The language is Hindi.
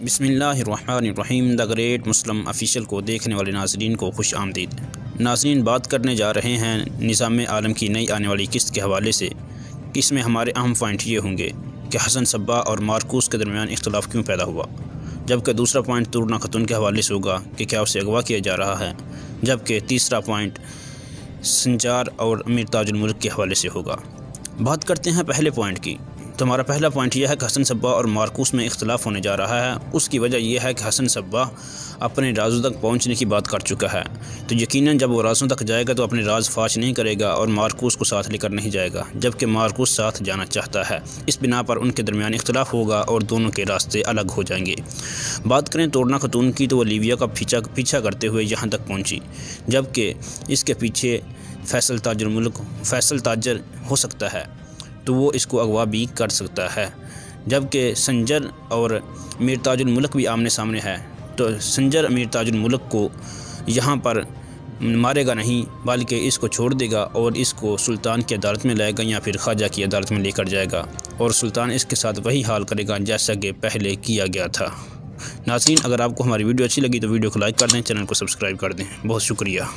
बिस्मिल्लाहिर्रहमानिर्रहीम। द ग्रेट मुस्लिम ऑफिशियल को देखने वाले नाज़रीन को खुश आमदीद। नाज़रीन, बात करने जा रहे हैं निज़ाम ए आलम की नई आने वाली किस्त के हवाले से कि इसमें हमारे अहम पॉइंट ये होंगे कि हसन सबा और मारकोस के दरमियान इख्तलाफ क्यों पैदा हुआ, जबकि दूसरा पॉइंट तुरना खतून के हवाले से होगा कि क्या उसे अगवा किया जा रहा है, जबकि तीसरा पॉइंट संजार और अमीर ताजुल मुल्क के हवाले से होगा। बात करते हैं पहले पॉइंट की। तो हमारा पहला पॉइंट यह है कि हसन सबा और मारकोस में इख्तलाफ होने जा रहा है। उसकी वजह यह है कि हसन सबा अपने राज़ों तक पहुंचने की बात कर चुका है, तो यकीनन जब वो राज़ों तक जाएगा तो अपने राज फाश नहीं करेगा और मारकोस को साथ लेकर नहीं जाएगा, जबकि मारकोस साथ जाना चाहता है। इस बिना पर उनके दरमियान इख्तलाफ होगा और दोनों के रास्ते अलग हो जाएंगे। बात करें तोड़ना खतून की, तो वो लीबिया का पीछा करते हुए यहाँ तक पहुँची, जबकि इसके पीछे फैसल ताजर हो सकता है, तो वो इसको अगवा भी कर सकता है। जबकि संजर और अमीर ताजुल मुल्क भी आमने सामने है, तो संजर अमीर ताजुल मुल्क को यहाँ पर मारेगा नहीं, बल्कि इसको छोड़ देगा और इसको सुल्तान की अदालत में लाएगा या फिर ख्वाजा की अदालत में लेकर जाएगा, और सुल्तान इसके साथ वही हाल करेगा जैसा कि पहले किया गया था। नाज़रीन, अगर आपको हमारी वीडियो अच्छी लगी तो वीडियो को लाइक कर दें, चैनल को सब्सक्राइब कर दें। बहुत शुक्रिया।